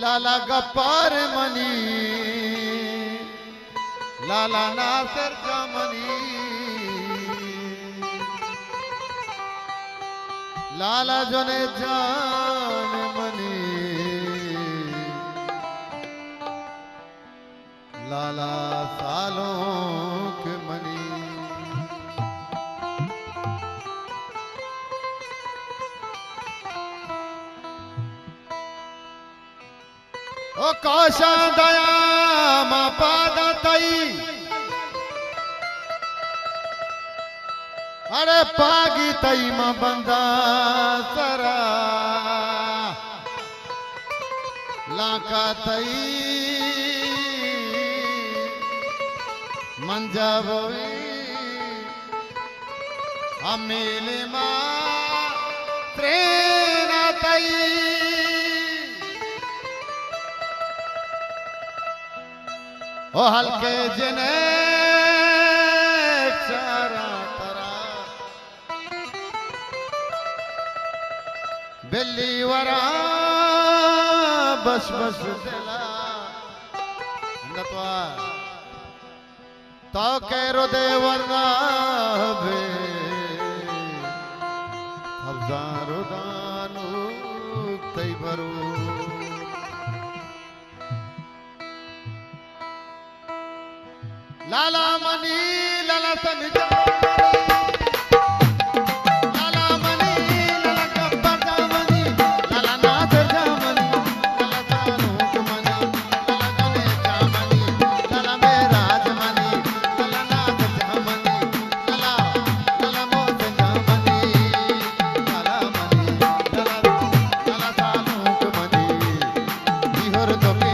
लाला गप्पार money Lala Nasir जामनी लाला जोने जान मनी लाला सालों के मनी ओ कौशा दया मा पादा तई अरे पागी तई मा बंदा सरा लाका तई मंजा बोई अमेले मा त्रेना तई ओ हल्के जने चारा तरा बिल्ली वरा बस बस दिला नतवा तो कैरो दे वरना बे हजारो दानु तई भरू लाला मनी लाला सनिजा लाला मनी लाला गब्बर जामनी लाला नासिर जामनी लाला सानूक मनी लाला जोने जामनी लाला मेराज मनी लाला नासिर जामनी लाला लाला मोहसिन जामनी लाला मनी लाला सानूक मनी बिहर दोकी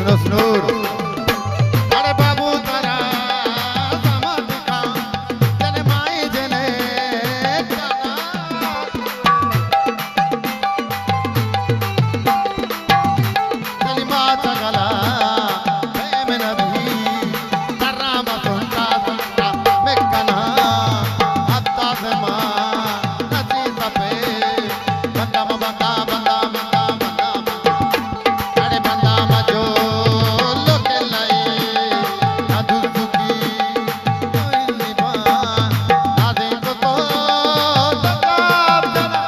Yunus Nur. Are babu tara samadika jane mai jane jana. Kalima tagala prem nabi tarama tunka tunka mekana hatta zema nachi tape banda banda banda banda banda are banda majo loke lai aduzuki noili ba ade ko takab jana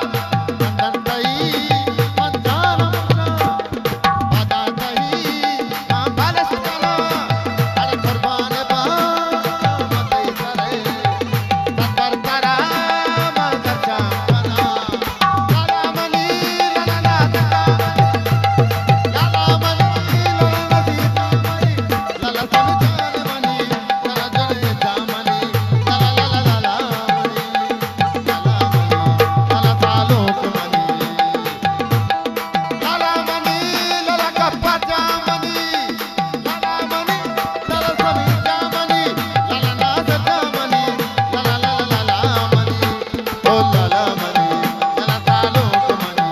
bandan tai manjana pada tai balas jana are qurban ba matai sare takar kara magarcha bana lala mani lala lala lala mani lala sita mani lala samjhan mani lala jane jamani lala lala lala mani lala mani lala taluk mani lala mani lala kappa jamani lala mani lala samjhan mani lala nas jamani lala lala lala mani oh lala mani lala taluk mani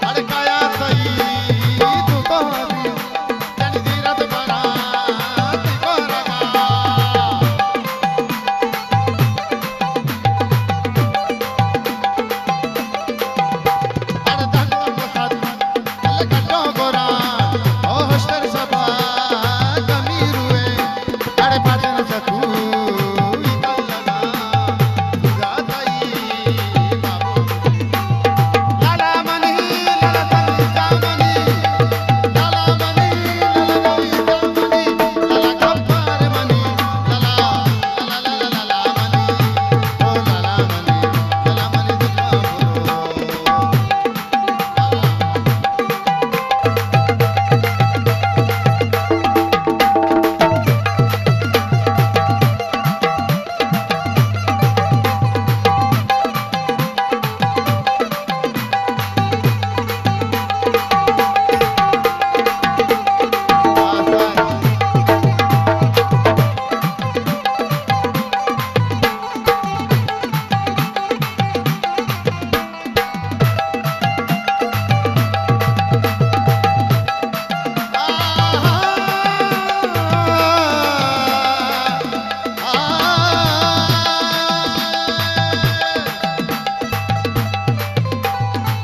अरे काया सही तू तो हसी जन जीरत बना को रगा अरे धन मुसाद अल कटो गोरा ओ हश्तर सबा गमीर हुए अरे पाचन सकू इकलना जाताई बाबू lala mani lala samjha mani lala mani lala loita mani lala kappar mani lala lala lala lala mani oh lala mani dukha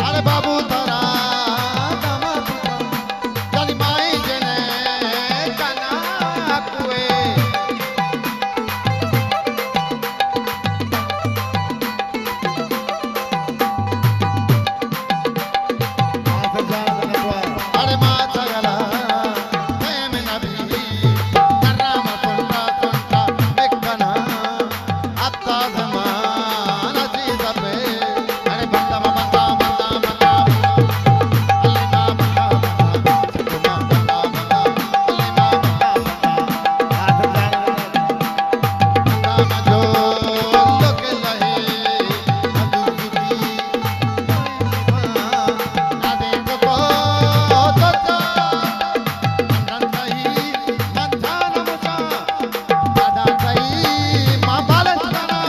अरे बाबू तारा दामाद जली माई जने जना कुए अरे माता गला प्रेम नबी करम तुंका तुंका बेकना अत्ता जमाना जी दबे अरे बंदा बंदा बंदा बंदा अल्लाह बंदा बंदा सुकुमा बंदा बंदा अल्लाह बंदा बंदा बंदा जो लोके लहे अदुजुकी आदे को तो बंदन सही मंथान मुसा दादा सही मां बालन जाना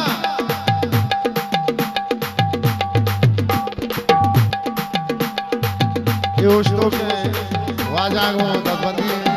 ये उस लोग वाजागो दबंदी